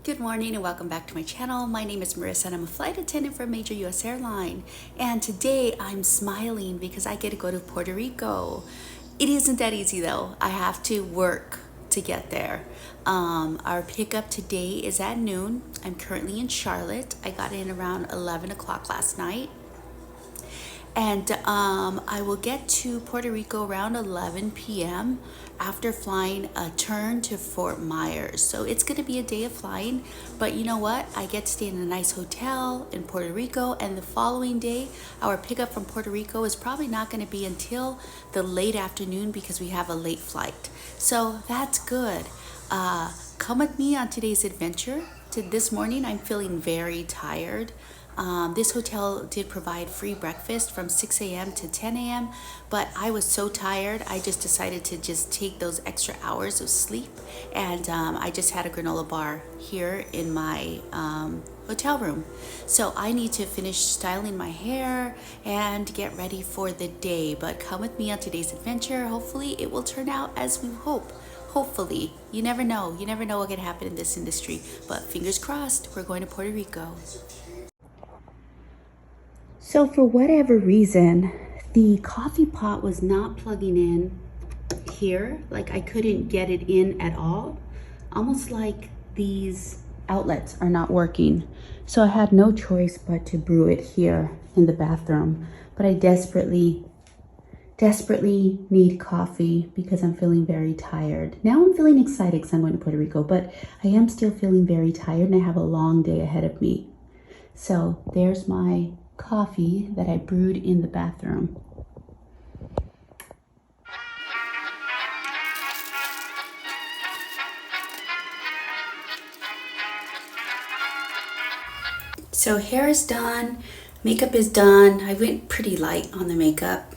Good morning and welcome back to my channel. My name is Marissa and I'm a flight attendant for a major US airline. And today I'm smiling because I get to go to Puerto Rico. It isn't that easy though. I have to work to get there. Our pickup today is at noon. I'm currently in Charlotte. I got in around 11 o'clock last night. And I will get to Puerto Rico around 11 p.m. after flying a turn to Fort Myers. So it's going to be a day of flying, but you know what? I get to stay in a nice hotel in Puerto Rico, and the following day, our pickup from Puerto Rico is probably not going to be until the late afternoon because we have a late flight. So that's good. Come with me on today's adventure. This morning, I'm feeling very tired. This hotel did provide free breakfast from 6 a.m. to 10 a.m. but I was so tired I just decided to just take those extra hours of sleep, and I just had a granola bar here in my hotel room. So I need to finish styling my hair and get ready for the day, but come with me on today's adventure. Hopefully it will turn out as we hope. Hopefully. You never know what can happen in this industry, but fingers crossed. We're going to Puerto Rico. So for whatever reason, the coffee pot was not plugging in here. Like I couldn't get it in at all. Almost like these outlets are not working. So I had no choice but to brew it here in the bathroom. But I desperately need coffee because I'm feeling very tired. Now I'm feeling excited because I'm going to Puerto Rico, but I am still feeling very tired and I have a long day ahead of me. So there's my coffee that I brewed in the bathroom. So hair is done, makeup is done. I went pretty light on the makeup,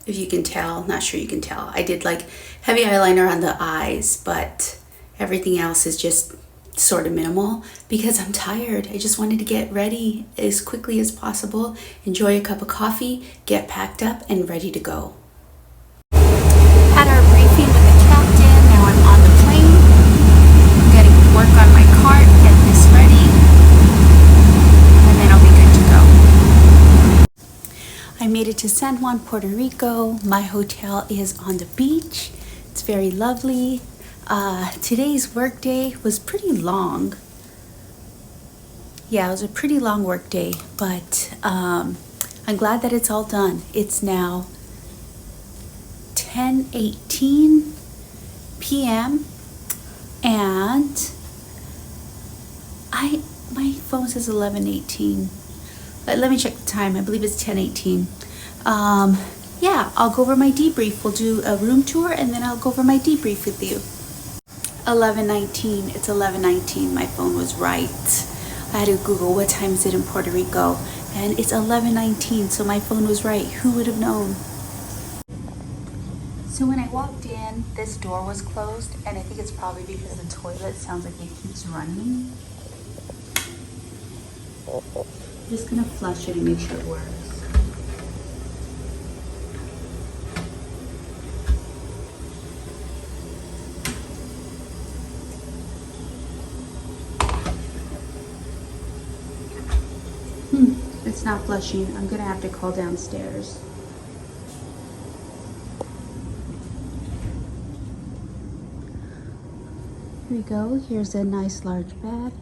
if you can tell. Not sure you can tell. I did like heavy eyeliner on the eyes, but everything else is just sort of minimal because I'm tired. I just wanted to get ready as quickly as possible, enjoy a cup of coffee, get packed up and ready to go. Had our briefing with the captain. Now I'm on the plane. I'm getting to work on my cart, get this ready, and then I'll be good to go. I made it to San Juan, Puerto Rico. My hotel is on the beach. It's very lovely. Today's work day was pretty long. Yeah, it was a pretty long work day, but I'm glad that it's all done. It's now 10:18 p.m. and my phone says 11:18. But let me check the time. I believe it's 10:18. Yeah, I'll go over my debrief. We'll do a room tour and then I'll go over my debrief with you. 11:19. It's 11:19. My phone was right. I had to Google what time is it in Puerto Rico, and it's 11:19. So my phone was right. Who would have known? So when I walked in, this door was closed, and I think it's probably because the toilet sounds like it keeps running. I'm just gonna flush it and make sure it works. It's not flushing. I'm gonna have to call downstairs. Here we go. Here's a nice large bed.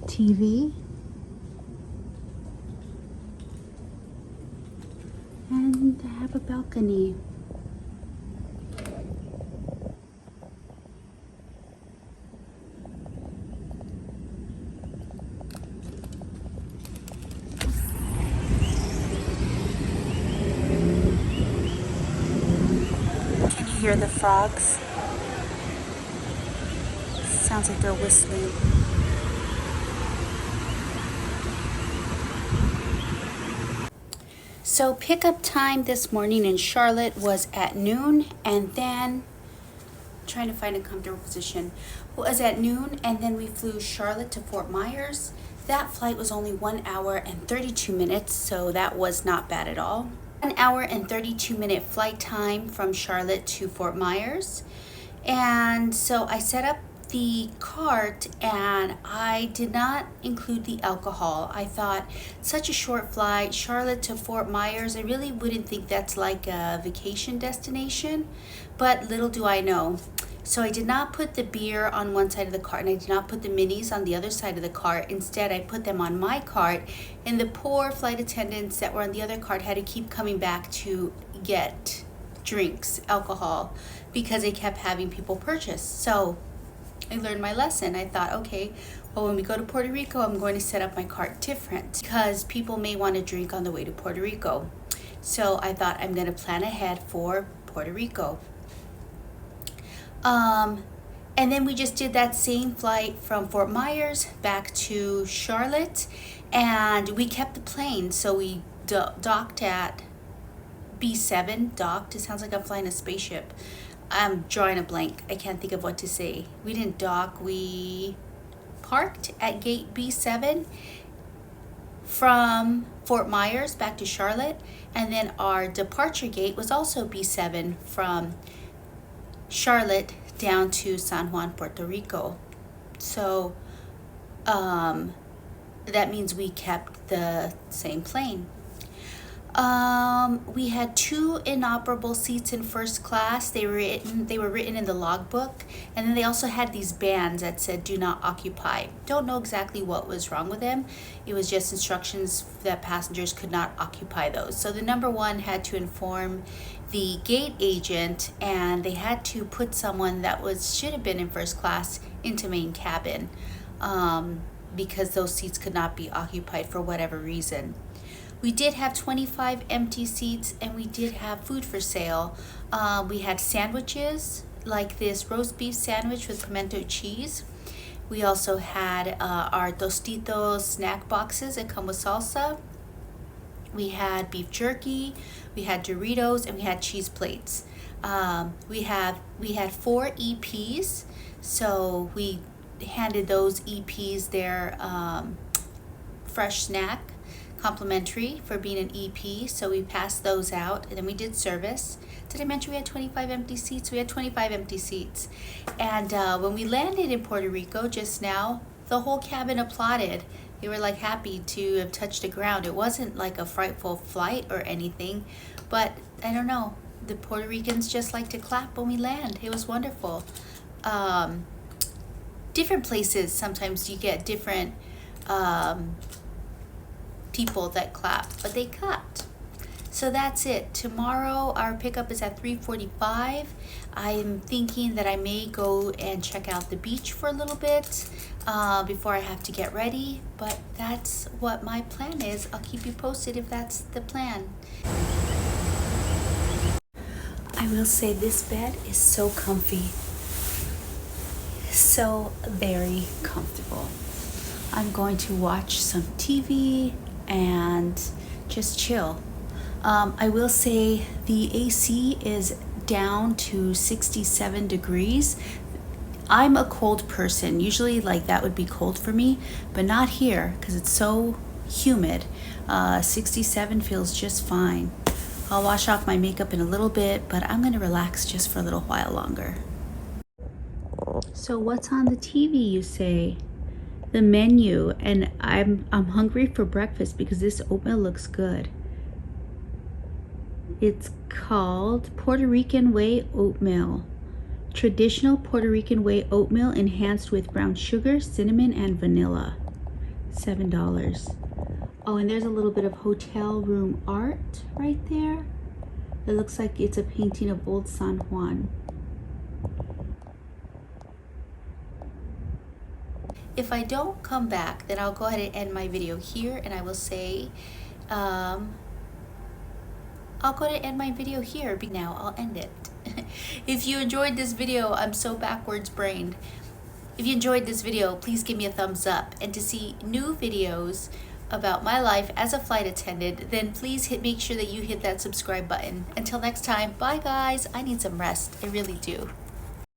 TV. And I have a balcony. Hear the frogs. Sounds like they're whistling. So pickup time this morning in Charlotte was at noon, and then trying to find a comfortable position. Was at noon, and then we flew Charlotte to Fort Myers. That flight was only 1 hour and 32 minutes, so that was not bad at all. 1 hour and 32-minute flight time from Charlotte to Fort Myers. And so I set up the cart and I did not include the alcohol. I thought such a short flight, Charlotte to Fort Myers, I really wouldn't think that's like a vacation destination, but little do I know. So I did not put the beer on one side of the cart and I did not put the minis on the other side of the cart. Instead, I put them on my cart, and the poor flight attendants that were on the other cart had to keep coming back to get drinks, alcohol, because they kept having people purchase. So I learned my lesson. I thought, okay, well, when we go to Puerto Rico, I'm going to set up my cart different because people may want to drink on the way to Puerto Rico. So I thought I'm going to plan ahead for Puerto Rico. And then we just did that same flight from Fort Myers back to Charlotte, and we kept the plane. So we docked at B7, docked. It sounds like I'm flying a spaceship. I'm drawing a blank. I can't think of what to say. We didn't dock. We parked at gate B7 from Fort Myers back to Charlotte, and then our departure gate was also B7 from Charlotte down to San Juan, Puerto Rico. So that means we kept the same plane. We had 2 inoperable seats in first class. They were written in the logbook, and then they also had these bands that said "Do not occupy." Don't know exactly what was wrong with them. It was just instructions that passengers could not occupy those. So the number 1 had to inform the gate agent, and they had to put someone that should have been in first class into main cabin because those seats could not be occupied for whatever reason. We did have 25 empty seats, and we did have food for sale. We had sandwiches, like this roast beef sandwich with pimento cheese. We also had our Tostitos snack boxes that come with salsa. We had beef jerky, we had Doritos, and we had cheese plates. We had 4 EPs, so we handed those EPs their fresh snack, complimentary for being an EP. So we passed those out, and then we did service. Did I mention we had 25 empty seats? We had 25 empty seats. And when we landed in Puerto Rico just now, the whole cabin applauded. They were like happy to have touched the ground. It wasn't like a frightful flight or anything, but I don't know. The Puerto Ricans just like to clap when we land. It was wonderful. Different places, sometimes you get different people that clap, but they clapped. So that's it. Tomorrow our pickup is at 3:45. I'm thinking that I may go and check out the beach for a little bit before I have to get ready, but that's what my plan is. I'll keep you posted if that's the plan. I will say this bed is so comfy, so very comfortable. I'm going to watch some TV and just chill. I will say the AC is down to 67 degrees. I'm a cold person. Usually like that would be cold for me, but not here because it's so humid. 67 feels just fine. I'll wash off my makeup in a little bit, but I'm gonna relax just for a little while longer. So what's on the TV, you say? The menu, and I'm hungry for breakfast because this oatmeal looks good. It's called Puerto Rican Way Oatmeal. Traditional Puerto Rican Way Oatmeal enhanced with brown sugar, cinnamon, and vanilla. $7. Oh, and there's a little bit of hotel room art right there. It looks like it's a painting of old San Juan. If I don't come back, then I'll go ahead and end my video here, and I will say, I'll go ahead and end my video here. Now I'll end it. If you enjoyed this video, I'm so backwards brained. If you enjoyed this video, please give me a thumbs up. And to see new videos about my life as a flight attendant, then please make sure that you hit that subscribe button. Until next time, bye guys. I need some rest. I really do.